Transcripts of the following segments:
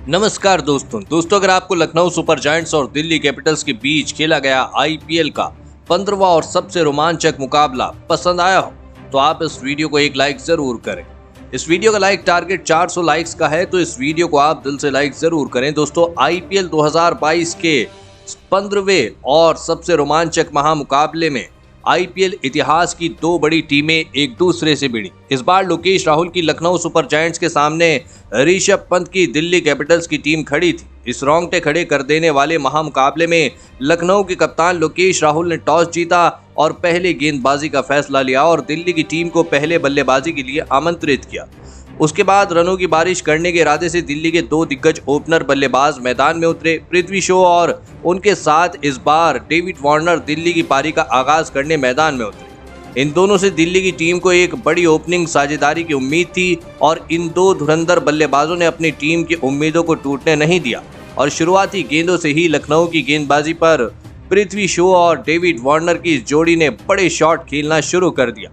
नमस्कार दोस्तों अगर आपको लखनऊ सुपर जायंट्स और दिल्ली कैपिटल्स के बीच खेला गया आईपीएल का 15वां और सबसे रोमांचक मुकाबला पसंद आया हो तो आप इस वीडियो को एक लाइक जरूर करें। इस वीडियो का लाइक टारगेट 400 लाइक्स का है तो इस वीडियो को आप दिल से लाइक जरूर करें। दोस्तों आईपीएल 2022 के 15वें और सबसे रोमांचक महामुकाबले में आईपीएल इतिहास की दो बड़ी टीमें एक दूसरे से भिड़ी। इस बार लोकेश राहुल की लखनऊ सुपर जायंट्स के सामने ऋषभ पंत की दिल्ली कैपिटल्स की टीम खड़ी थी। इस रोंगटे खड़े कर देने वाले महामुकाबले में लखनऊ के कप्तान लोकेश राहुल ने टॉस जीता और पहले गेंदबाजी का फैसला लिया और दिल्ली की टीम को पहले बल्लेबाजी के लिए आमंत्रित किया। उसके बाद रनों की बारिश करने के इरादे से दिल्ली के दो दिग्गज ओपनर बल्लेबाज मैदान में उतरे। पृथ्वी शॉ और उनके साथ इस बार डेविड वार्नर दिल्ली की पारी का आगाज करने मैदान में उतरे। इन दोनों से दिल्ली की टीम को एक बड़ी ओपनिंग साझेदारी की उम्मीद थी और इन दो धुरंधर बल्लेबाजों ने अपनी टीम की उम्मीदों को टूटने नहीं दिया और शुरुआती गेंदों से ही लखनऊ की गेंदबाजी पर पृथ्वी शॉ और डेविड वार्नर की जोड़ी ने बड़े शॉट खेलना शुरू कर दिया।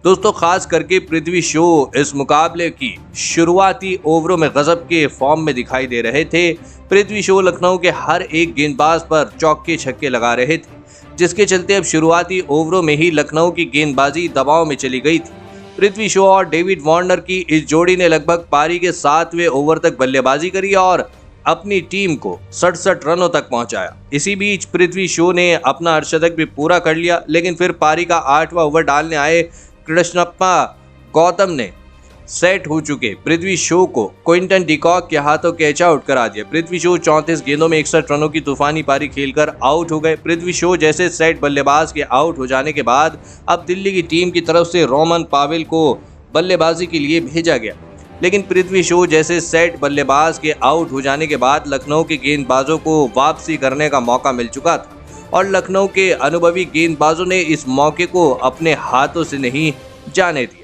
दोस्तों खास करके पृथ्वी शॉ इस मुकाबले की शुरुआती ओवरों में गजब के फॉर्म में दिखाई दे रहे थे। पृथ्वी शॉ लखनऊ के हर एक गेंदबाज पर चौके छक्के लगा रहे थे, जिसके चलते अब शुरुआती ओवरों में ही लखनऊ की गेंदबाजी दबाव में चली गई थी। पृथ्वी शॉ और डेविड वार्नर की इस जोड़ी ने लगभग पारी के 7वें ओवर तक बल्लेबाजी करी और अपनी टीम को 67 रनों तक पहुंचाया। इसी बीच पृथ्वी शॉ ने अपना अर्धशतक भी पूरा कर लिया, लेकिन फिर पारी का 8वां ओवर डालने आए कृष्णप्पा गौतम ने सेट हो चुके पृथ्वी शॉ को क्विंटन डिकॉक के हाथों कैच आउट करा दिया। पृथ्वी शॉ 34 गेंदों में 61 रनों की तूफानी पारी खेलकर आउट हो गए। पृथ्वी शॉ जैसे सेट बल्लेबाज के आउट हो जाने के बाद अब दिल्ली की टीम की तरफ से रोमन पावेल को बल्लेबाजी के लिए भेजा गया, लेकिन पृथ्वी शॉ जैसे सेट बल्लेबाज के आउट हो जाने के बाद लखनऊ के गेंदबाजों को वापसी करने का मौका मिल चुका था और लखनऊ के अनुभवी गेंदबाजों ने इस मौके को अपने हाथों से नहीं जाने दिया।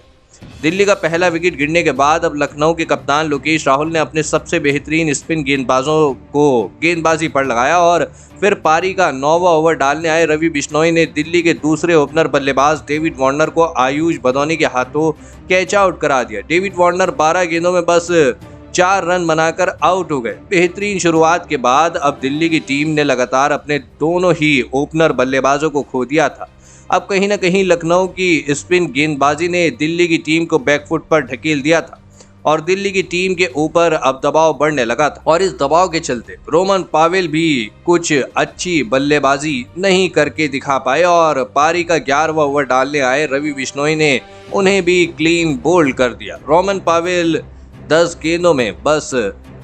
दिल्ली का पहला विकेट गिरने के बाद अब लखनऊ के कप्तान लोकेश राहुल ने अपने सबसे बेहतरीन स्पिन गेंदबाजों को गेंदबाजी पर लगाया और फिर पारी का 9वां ओवर डालने आए रवि बिश्नोई ने दिल्ली के दूसरे ओपनर बल्लेबाज डेविड वार्नर को आयुष बदौनी के हाथों कैच आउट करा दिया। डेविड वार्नर 12 गेंदों में बस 4 रन बनाकर आउट हो गए। बेहतरीन शुरुआत के बाद अब दिल्ली की टीम ने लगातार अपने दोनों ही ओपनर बल्लेबाजों को खो दिया था। अब कहीं ना कहीं लखनऊ की स्पिन गेंदबाजी ने दिल्ली की टीम को बैकफुट पर ढकेल दिया था और दिल्ली की टीम के ऊपर अब दबाव बढ़ने लगा था और इस दबाव के चलते रोमन पावेल भी कुछ अच्छी बल्लेबाजी नहीं करके दिखा पाए और पारी का 11वां ओवर डालने आए रवि बिश्नोई ने उन्हें भी क्लीन बोल्ड कर दिया। रोमन पावेल 10 गेंदों में बस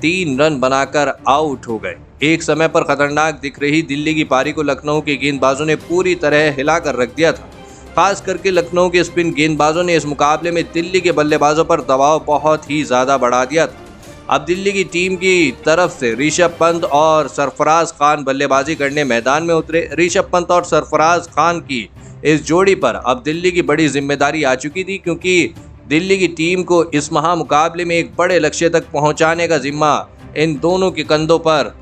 3 रन बनाकर आउट हो गए। एक समय पर खतरनाक दिख रही दिल्ली की पारी को लखनऊ के गेंदबाजों ने पूरी तरह हिलाकर रख दिया था। खास करके लखनऊ के स्पिन गेंदबाजों ने इस मुकाबले में दिल्ली के बल्लेबाजों पर दबाव बहुत ही ज्यादा बढ़ा दिया था। अब दिल्ली की टीम की तरफ से ऋषभ पंत और सरफराज खान बल्लेबाजी करने मैदान में उतरे। ऋषभ पंत और सरफराज खान की इस जोड़ी पर अब दिल्ली की बड़ी जिम्मेदारी आ चुकी थी, क्योंकि दिल्ली की टीम को इस महामुकाबले में एक बड़े लक्ष्य तक पहुंचाने का जिम्मा इन दोनों के कंधों पर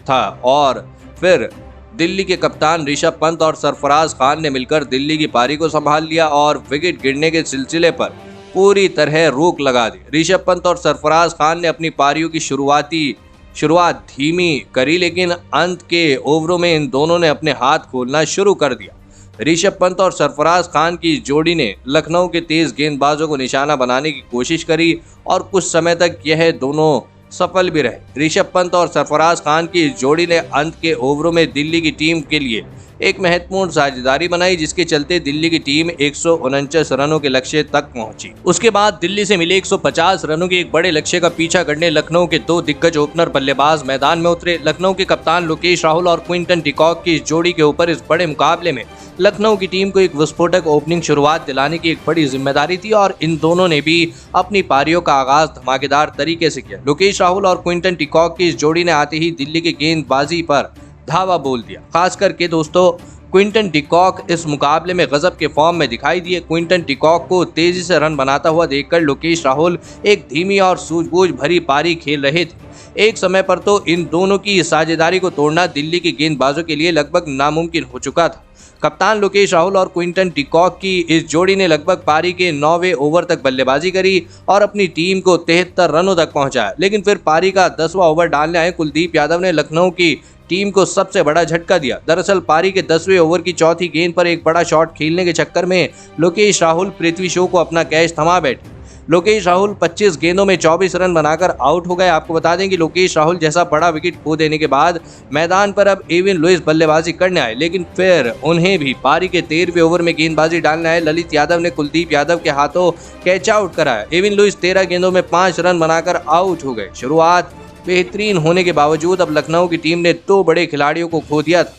था और फिर दिल्ली के कप्तान ऋषभ पंत और सरफराज खान ने मिलकर दिल्ली की पारी को संभाल लिया और विकेट गिरने के सिलसिले पर पूरी तरह रोक लगा दी। ऋषभ पंत और सरफराज खान ने अपनी पारियों की शुरुआत धीमी करी, लेकिन अंत के ओवरों में इन दोनों ने अपने हाथ खोलना शुरू कर दिया। ऋषभ पंत और सरफराज खान की जोड़ी ने लखनऊ के तेज गेंदबाजों को निशाना बनाने की कोशिश करी और कुछ समय तक यह दोनों सफल भी रहे। ऋषभ पंत और सरफराज खान की जोड़ी ने अंत के ओवरों में दिल्ली की टीम के लिए एक महत्वपूर्ण साझेदारी बनाई, जिसके चलते दिल्ली की टीम 149 रनों के लक्ष्य तक पहुंची। उसके बाद दिल्ली से मिले 150 रनों के एक बड़े लक्ष्य का पीछा करने लखनऊ के दो दिग्गज ओपनर बल्लेबाज मैदान में उतरे। लखनऊ के कप्तान लोकेश राहुल और क्विंटन डिकॉक की इस जोड़ी के ऊपर इस बड़े मुकाबले में लखनऊ की टीम को एक विस्फोटक ओपनिंग शुरुआत दिलाने की एक बड़ी जिम्मेदारी थी और इन दोनों ने भी अपनी पारियों का आगाज धमाकेदार तरीके से किया। लोकेश राहुल और क्विंटन डिकॉक की इस जोड़ी ने आते ही दिल्ली के गेंदबाजी पर धावा बोल दिया। खास करके दोस्तों क्विंटन डिकॉक इस मुकाबले में गजब के फॉर्म में दिखाई दिए। क्विंटन डिकॉक को तेजी से रन बनाता हुआ देखकर लोकेश राहुल एक धीमी और सूझबूझ भरी पारी खेल रहे थे। एक समय पर तो इन दोनों की साझेदारी को तोड़ना दिल्ली के गेंदबाजों के लिए लगभग नामुमकिन हो चुका था। कप्तान लोकेश राहुल और क्विंटन डिकॉक की इस जोड़ी ने लगभग पारी के 9वें ओवर तक बल्लेबाजी करी और अपनी टीम को 73 रनों तक पहुंचाया। लेकिन फिर पारी का 10वां ओवर डालने आए कुलदीप यादव ने लखनऊ की टीम को सबसे बड़ा झटका दिया। दरअसल पारी के 10वें ओवर की चौथी गेंद पर एक बड़ा शॉट खेलने के चक्कर में लोकेश राहुल पृथ्वी शॉ को अपना कैच थमा बैठे। लोकेश राहुल 25 गेंदों में 24 रन बनाकर आउट हो गए। आपको बता दें कि लोकेश राहुल जैसा बड़ा विकेट खो देने के बाद मैदान पर अब एविन लुइस बल्लेबाजी करने आए, लेकिन फिर उन्हें भी पारी के 13वें ओवर में गेंदबाजी डालने आए ललित यादव ने कुलदीप यादव के हाथों कैच आउट कराया। एविन लुइस 13 गेंदों में 5 रन बनाकर आउट हो गए। शुरुआत बेहतरीन होने के बावजूद अब लखनऊ की टीम ने 2 बड़े खिलाड़ियों को खो दिया था,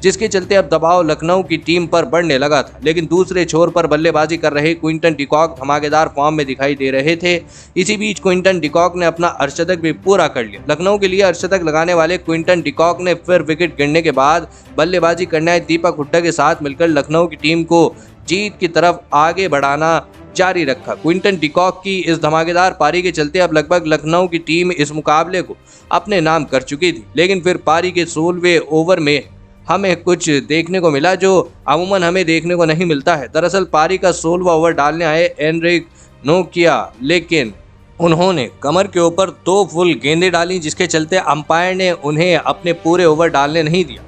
जिसके चलते अब दबाव लखनऊ की टीम पर बढ़ने लगा था। लेकिन दूसरे छोर पर बल्लेबाजी कर रहे क्विंटन डिकॉक धमाकेदार फॉर्म में दिखाई दे रहे थे। इसी बीच क्विंटन डिकॉक ने अपना अर्धशतक भी पूरा कर लिया। लखनऊ के लिए अर्धशतक लगाने वाले क्विंटन डिकॉक ने फिर विकेट गिरने के बाद बल्लेबाजी करने आए दीपक हुड्डा के साथ मिलकर लखनऊ की टीम को जीत की तरफ आगे बढ़ाना जारी रखा। क्विंटन डिकॉक की इस धमाकेदार पारी के चलते अब लगभग लखनऊ की टीम इस मुकाबले को अपने नाम कर चुकी थी। लेकिन फिर पारी के 16वें ओवर में हमें कुछ देखने को मिला जो अमूमन हमें देखने को नहीं मिलता है। दरअसल पारी का 16वां ओवर डालने आए एनरिक नोकिया, लेकिन उन्होंने कमर के ऊपर 2 फुल गेंदें डाली, जिसके चलते अंपायर ने उन्हें अपने पूरे ओवर डालने नहीं दिया।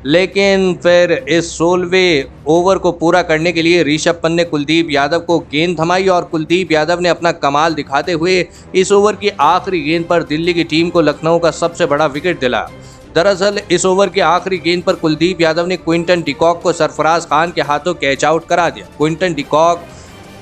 लेकिन फिर इस 16वें ओवर को पूरा करने के लिए ऋषभ पंत ने कुलदीप यादव को गेंद थमाई और कुलदीप यादव ने अपना कमाल दिखाते हुए इस ओवर की आखिरी गेंद पर दिल्ली की टीम को लखनऊ का सबसे बड़ा विकेट दिलाया। दरअसल इस ओवर की आखिरी गेंद पर कुलदीप यादव ने क्विंटन डिकॉक को सरफराज खान के हाथों कैच आउट करा दिया। क्विंटन डिकॉक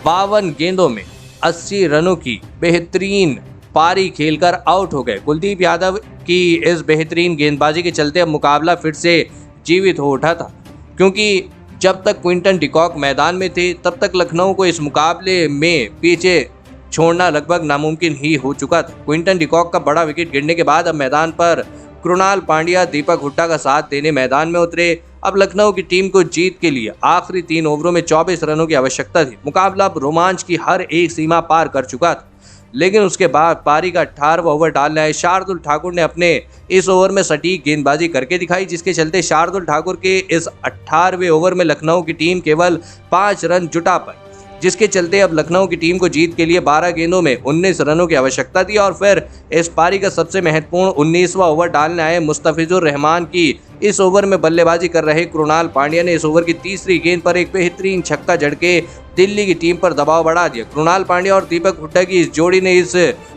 52 गेंदों में 80 रनों की बेहतरीन पारी खेलकर आउट हो गए। कुलदीप यादव की इस बेहतरीन गेंदबाजी के चलते अब मुकाबला फिर से जीवित हो उठा था, क्योंकि जब तक क्विंटन डिकॉक मैदान में थे तब तक लखनऊ को इस मुकाबले में पीछे छोड़ना लगभग नामुमकिन ही हो चुका था। क्विंटन डिकॉक का बड़ा विकेट गिरने के बाद अब मैदान पर कृणाल पांड्या दीपक हुड्डा का साथ देने मैदान में उतरे। अब लखनऊ की टीम को जीत के लिए आखिरी 3 ओवरों में 24 रनों की आवश्यकता थी। मुकाबला अब रोमांच की हर एक सीमा पार कर चुका था। लेकिन उसके बाद पारी का 18वां ओवर डालने आए शार्दुल ठाकुर ने अपने इस ओवर में सटीक गेंदबाजी करके दिखाई, जिसके चलते शार्दुल ठाकुर के इस 18वें ओवर में लखनऊ की टीम केवल 5 रन जुटा पाई, जिसके चलते अब लखनऊ की टीम को जीत के लिए 12 गेंदों में 19 रनों की आवश्यकता थी। और फिर इस पारी का सबसे महत्वपूर्ण 19वां ओवर डालने आए मुस्तफिजुर रहमान की इस ओवर में बल्लेबाजी कर रहे कृणाल पांड्या ने इस ओवर की तीसरी गेंद पर एक बेहतरीन छक्का जड़ के दिल्ली की टीम पर दबाव बढ़ा दिया। कृणाल पांड्या और दीपक हुड्डा की इस जोड़ी ने इस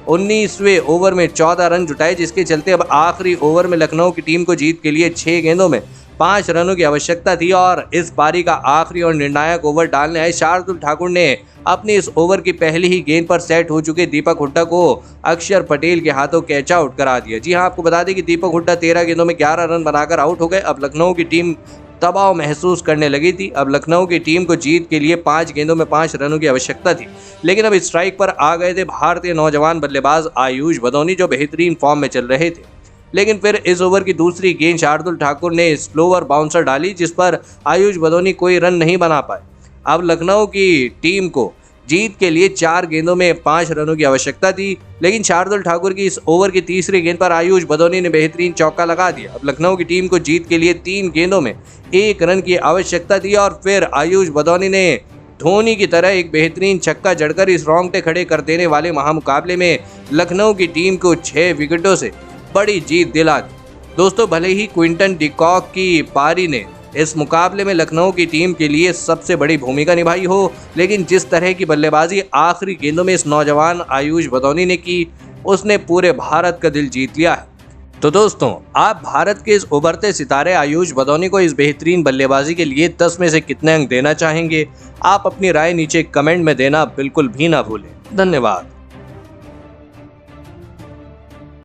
19वें ओवर में 14 रन जुटाए, जिसके चलते अब आखिरी ओवर में लखनऊ की टीम को जीत के लिए 6 गेंदों में 5 रनों की आवश्यकता थी। और इस पारी का आखिरी और निर्णायक ओवर डालने आए शार्दुल ठाकुर ने अपनी इस ओवर की पहली ही गेंद पर सेट हो चुके दीपक हुड्डा को अक्षर पटेल के हाथों कैच आउट करा दिया। जी हां, आपको बता दें कि दीपक हुड्डा 13 गेंदों में 11 रन बनाकर आउट हो गए। अब लखनऊ की टीम दबाव महसूस करने लगी थी। अब लखनऊ की टीम को जीत के लिए 5 गेंदों में 5 रनों की आवश्यकता थी। लेकिन अब स्ट्राइक पर आ गए थे भारतीय नौजवान बल्लेबाज आयुष भदौनी, जो बेहतरीन फॉर्म में चल रहे थे। लेकिन फिर इस ओवर की दूसरी गेंद शार्दुल ठाकुर ने स्लोअर बाउंसर डाली, जिस पर आयुष भदौनी कोई रन नहीं बना पाए। अब लखनऊ की टीम को जीत के लिए 4 गेंदों में 5 रनों की आवश्यकता थी। लेकिन शार्दुल ठाकुर की इस ओवर की तीसरी गेंद पर आयुष भदौनी ने बेहतरीन चौका लगा दिया। अब लखनऊ की टीम को जीत के लिए 3 गेंदों में 1 रन की आवश्यकता थी। और फिर आयुष भदौनी ने धोनी की तरह एक बेहतरीन छक्का जड़कर इस रोंगटे खड़े कर देने वाले महामुकाबले में लखनऊ की टीम को 6 विकेटों से बड़ी जीत दिला दी। दोस्तों, भले ही क्विंटन डिकॉक की पारी ने इस मुकाबले में लखनऊ की टीम के लिए सबसे बड़ी भूमिका निभाई हो, लेकिन जिस तरह की बल्लेबाजी आखिरी गेंदों में इस नौजवान आयुष भदौनी ने की, उसने पूरे भारत का दिल जीत लिया है। तो दोस्तों, आप भारत के इस उभरते सितारे आयुष भदौनी को इस बेहतरीन बल्लेबाजी के लिए 10 में से कितने अंक देना चाहेंगे? आप अपनी राय नीचे कमेंट में देना बिल्कुल भी ना भूलें। धन्यवाद।